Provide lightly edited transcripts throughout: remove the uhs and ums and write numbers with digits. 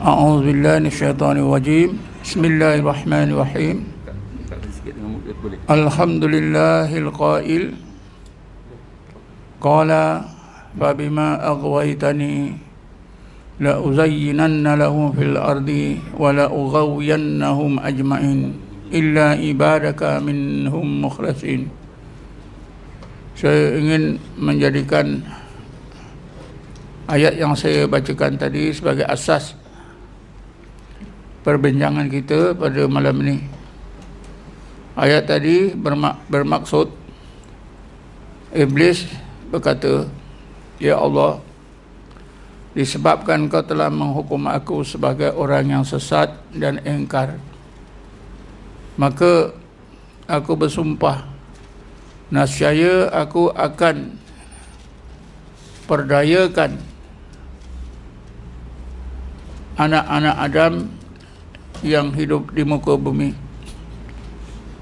A'udzu billahi minasyaitonir rajim. Bismillahirrahmanirrahim. Alhamdulillahil qail qala fabima aghwaytani la uzayyinanna lahum fil ardi wa la ughawiyannahum ajma'in illa ibadaka minhum mukhlasin. Saya ingin menjadikan ayat yang saya bacakan tadi sebagai asas perbincangan kita pada malam ini. Ayat tadi bermaksud Iblis berkata, "Ya Allah, disebabkan kau telah menghukum aku sebagai orang yang sesat dan ingkar, maka aku bersumpah, nescaya aku akan perdayakan anak-anak Adam yang hidup di muka bumi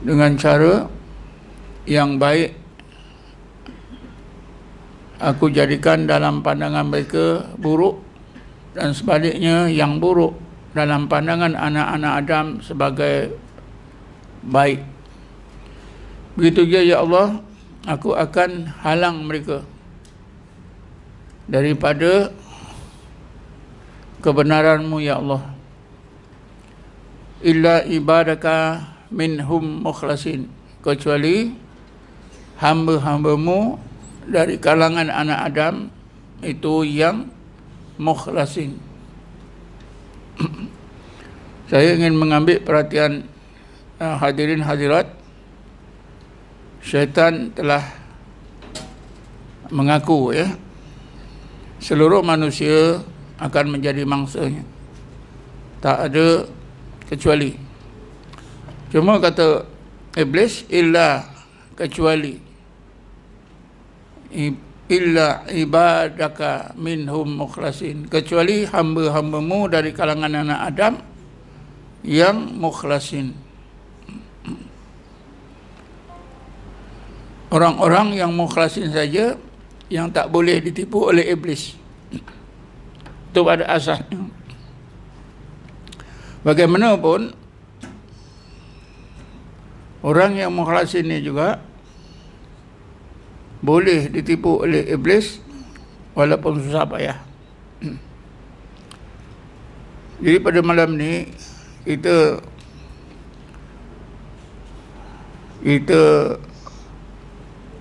dengan cara yang baik. Aku jadikan dalam pandangan mereka buruk, dan sebaliknya yang buruk dalam pandangan anak-anak Adam sebagai baik. Begitu juga ya Allah, aku akan halang mereka daripada kebenaran-Mu ya Allah. Illa ibadaka minhum mukhlasin, kecuali hamba-hamba-Mu dari kalangan anak Adam itu yang mukhlasin. Saya ingin mengambil perhatian hadirin hadirat. Syaitan telah mengaku seluruh manusia akan menjadi mangsanya, tak ada kecuali. Cuma kata Iblis, illa, kecuali, illa ibadaka minhum mukhlasin, kecuali hamba-hamba-Mu dari kalangan anak Adam yang mukhlasin. Orang-orang yang mukhlasin saja yang tak boleh ditipu oleh Iblis. Itu pada asasnya. Bagaimanapun, orang yang mukhlasin ini juga boleh ditipu oleh Iblis walaupun susah payah. Jadi pada malam ni kita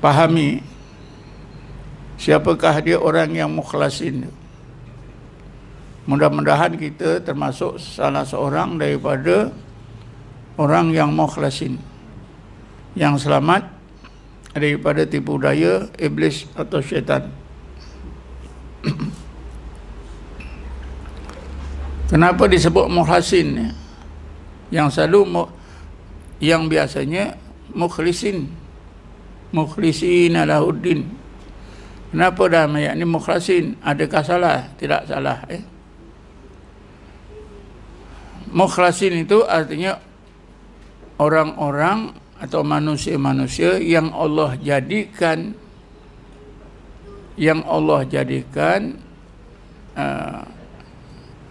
pahami siapakah dia orang yang mukhlasin. Mudah-mudahan kita termasuk salah seorang daripada orang yang mukhlasin, yang selamat daripada tipu daya Iblis atau syaitan. Kenapa disebut mukhlasin? Yang selalu yang biasanya mukhlisin, mukhlisina lahuddin. Kenapa dalam ayat ini mukhlasin? Adakah salah? Tidak salah. Mukhlasin itu artinya orang-orang atau manusia-manusia yang Allah jadikan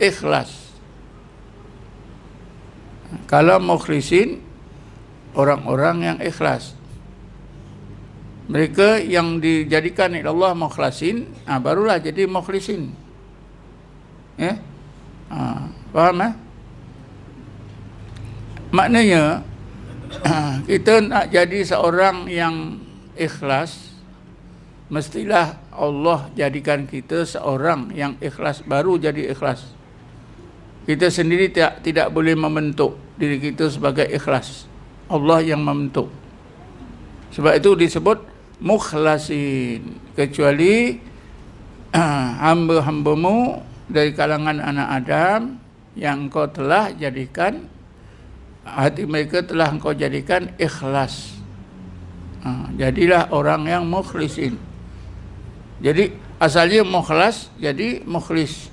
ikhlas. Kalau mukhlisin, orang-orang yang ikhlas. Mereka yang dijadikan oleh Allah mukhlasin, barulah jadi mukhlisin. Faham? Maknanya kita nak jadi seorang yang ikhlas, mestilah Allah jadikan kita seorang yang ikhlas, baru jadi ikhlas. Kita sendiri tidak boleh membentuk diri kita sebagai ikhlas. Allah yang membentuk. Sebab itu disebut mukhlasin, kecuali hamba-hamba-Mu dari kalangan anak Adam yang Engkau telah jadikan, hati mereka telah Engkau jadikan ikhlas. Jadilah orang yang mukhlisin. Jadi asalnya mukhlas, jadi mukhlis.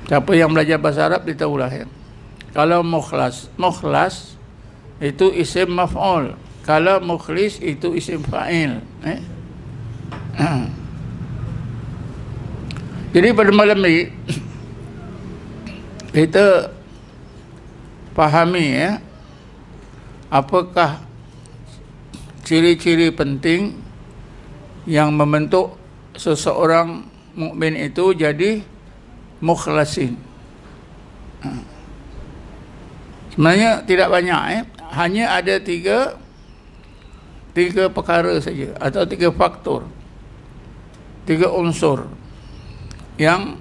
Siapa yang belajar bahasa Arab dia tahulah ya. Kalau mukhlas itu isim maf'ul. Kalau mukhlis itu isim fa'il. Jadi pada malam ini kita pahami ya, apakah ciri-ciri penting yang membentuk seseorang mukmin itu jadi mukhlasin. Sebenarnya tidak banyak hanya ada tiga perkara saja, atau tiga faktor, tiga unsur yang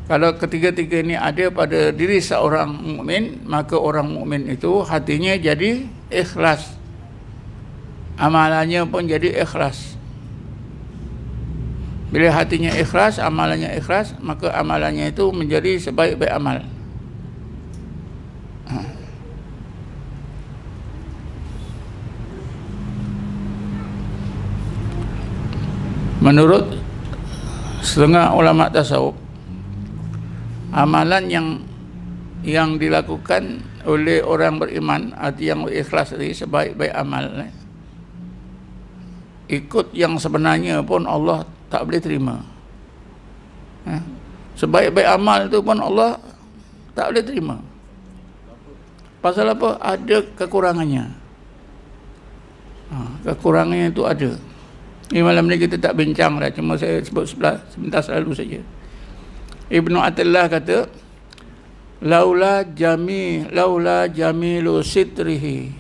kalau ketiga-tiga ini ada pada diri seorang mukmin, maka orang mukmin itu hatinya jadi ikhlas, amalannya pun jadi ikhlas. Bila hatinya ikhlas, amalannya ikhlas, maka amalannya itu menjadi sebaik-baik amal. Menurut setengah ulama tasawuf, amalan yang dilakukan oleh orang beriman, arti yang ikhlas tadi, sebaik-baik amal, ikut yang sebenarnya pun Allah tak boleh terima. Sebaik-baik amal itu pun Allah tak boleh terima. Pasal apa? Ada kekurangannya. Kekurangannya itu ada. Ini malam ni kita tak bincang dah, cuma saya sebut sebentar selalu saja. Ibnu Attillah kata, laula jamilu sitrihi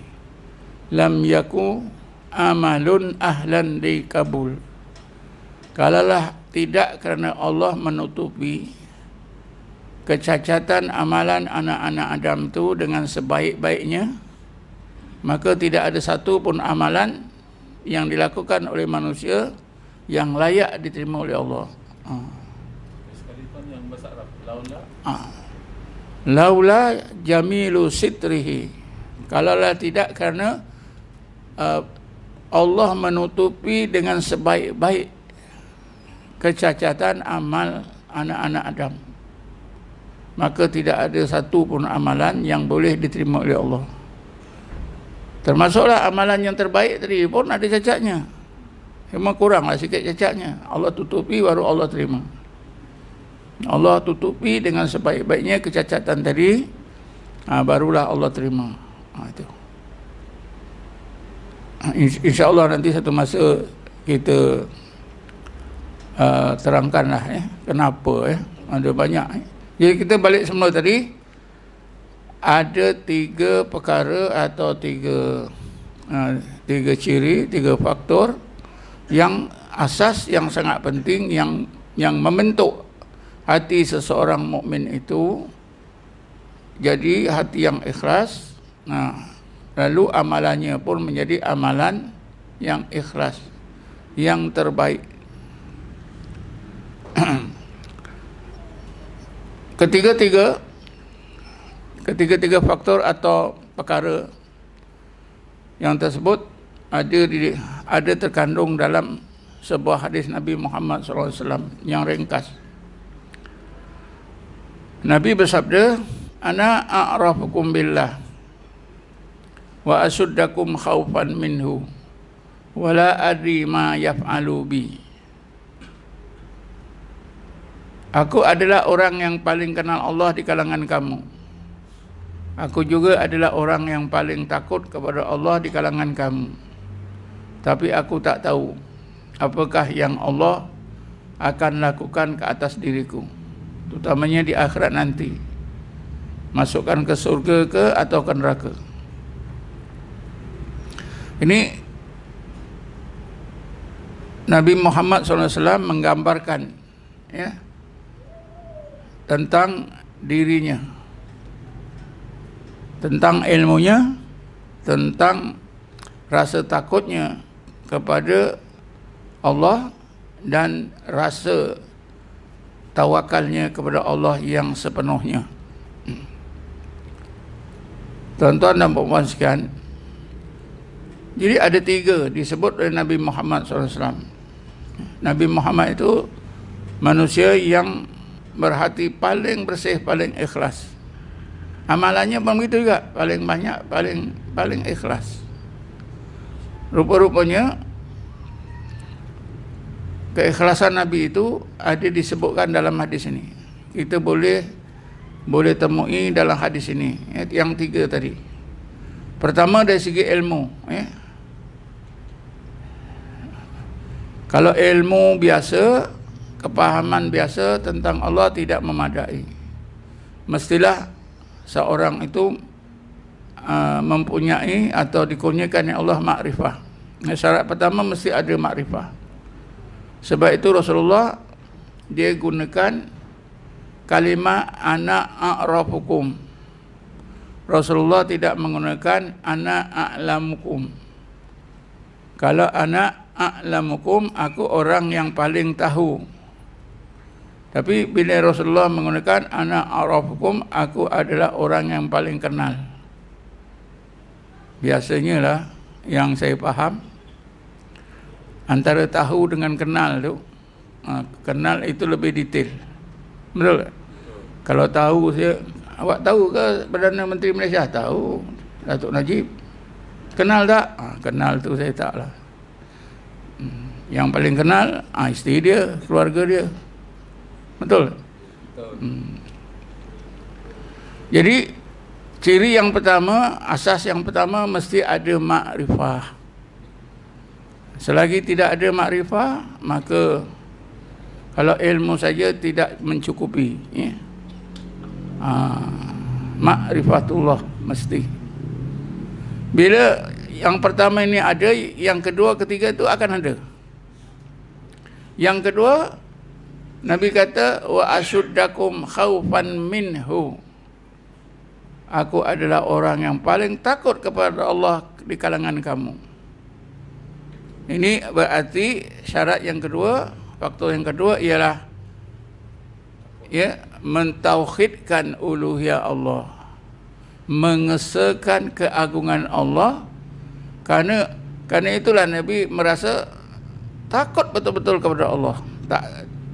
lam yaku amalun ahlan di kabul. Kalaulah tidak kerana Allah menutupi kecacatan amalan anak-anak Adam itu dengan sebaik-baiknya, maka tidak ada satu pun amalan yang dilakukan oleh manusia yang layak diterima oleh Allah. Sekalipun yang bahasa Arab, laula jamilu sitrihi, kalaulah tidak kerana Allah menutupi dengan sebaik-baik kecacatan amal anak-anak Adam, maka tidak ada satu pun amalan yang boleh diterima oleh Allah. Termasuklah amalan yang terbaik tadi pun ada cacatnya. Memang kuranglah sikit cacatnya. Allah tutupi baru Allah terima. Allah tutupi dengan sebaik-baiknya kecacatan tadi, barulah Allah terima. Itu. InsyaAllah nanti satu masa kita terangkanlah kenapa ada banyak. Jadi kita balik semula tadi, ada tiga perkara atau tiga ciri, tiga faktor yang asas, yang sangat penting, yang membentuk hati seseorang mukmin itu jadi hati yang ikhlas. Lalu amalannya pun menjadi amalan yang ikhlas, yang terbaik. Ketiga-tiga faktor atau perkara yang tersebut ada terkandung dalam sebuah hadis Nabi Muhammad SAW yang ringkas. Nabi bersabda, "Ana a'rafukum billah wa asuddakum khaufan minhu wa la adri ma yaf'alu bi." Aku adalah orang yang paling kenal Allah di kalangan kamu. Aku juga adalah orang yang paling takut kepada Allah di kalangan kamu. Tapi aku tak tahu apakah yang Allah akan lakukan ke atas diriku, terutamanya di akhirat nanti. Masukkan ke surga ke atau ke neraka. Ini Nabi Muhammad SAW menggambarkan tentang dirinya, tentang ilmunya, tentang rasa takutnya kepada Allah dan rasa tawakalnya kepada Allah yang sepenuhnya. Tuan-tuan dan puan-puan sekalian, jadi ada tiga disebut oleh Nabi Muhammad SAW. Nabi Muhammad itu manusia yang berhati paling bersih, paling ikhlas. Amalannya pun begitu juga, paling banyak, paling ikhlas. Rupa-rupanya keikhlasan Nabi itu ada disebutkan dalam hadis ini. Kita boleh temui dalam hadis ini, yang 3 tadi. Pertama dari segi ilmu, Kalau ilmu biasa, kepahaman biasa tentang Allah tidak memadai. Mestilah seorang itu mempunyai atau dikurniakan Allah makrifah. Syarat pertama mesti ada makrifah. Sebab itu Rasulullah dia gunakan kalimat ana a'rafukum. Rasulullah tidak menggunakan ana a'lamukum. Kalau ana a'lamukum, aku orang yang paling tahu. Tapi bila Rasulullah menggunakan ana a'rafukum, aku adalah orang yang paling kenal. Biasanya lah yang saya faham, antara tahu dengan kenal tu, kenal itu lebih detail. Betul tak? Kalau tahu, awak tahu ke Perdana Menteri Malaysia? Tahu. Datuk Najib. Kenal tak? Kenal tu saya tak lah. Yang paling kenal isteri dia, keluarga dia. Betul? Jadi ciri yang pertama, asas yang pertama mesti ada makrifah. Selagi tidak ada makrifah, maka kalau ilmu saja tidak mencukupi, makrifatullah mesti. Bila yang pertama ini ada, yang kedua, ketiga itu akan ada. Yang kedua, Nabi kata wa asyuddakum khaufan minhu. Aku adalah orang yang paling takut kepada Allah di kalangan kamu. Ini berarti syarat yang kedua, faktor yang kedua ialah mentauhidkan uluhiyah Allah, mengesakan keagungan Allah. Karena itulah Nabi merasa takut betul-betul kepada Allah.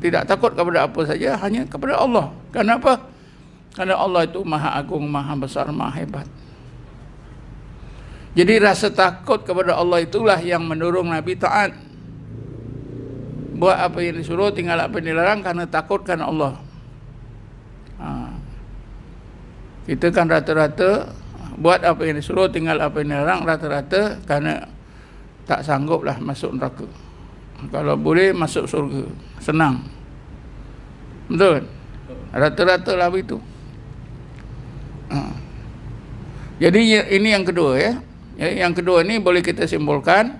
Tidak takut kepada apa saja, hanya kepada Allah. Kenapa? Karena Allah itu maha agung, maha besar, maha hebat. Jadi rasa takut kepada Allah itulah yang mendorong Nabi taat. Buat apa yang disuruh, tinggal apa yang dilarang, karena takutkan Allah. Kita kan rata-rata buat apa yang disuruh, tinggal apa yang dilarang, rata-rata karena tak sangguplah masuk neraka. Kalau boleh masuk surga, senang. Betul? Rata-rata lah begitu. Jadi ini yang kedua, Yang kedua ni boleh kita simpulkan,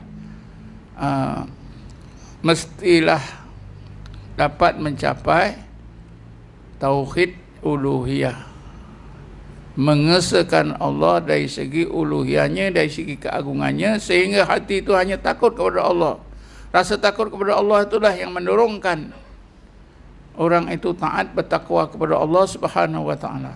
mestilah dapat mencapai tauhid uluhiyah, mengesakan Allah dari segi uluhiyahnya, dari segi keagungannya, sehingga hati itu hanya takut kepada Allah. Rasa takut kepada Allah itulah yang mendorongkan orang itu taat bertakwa kepada Allah Subhanahu wa taala.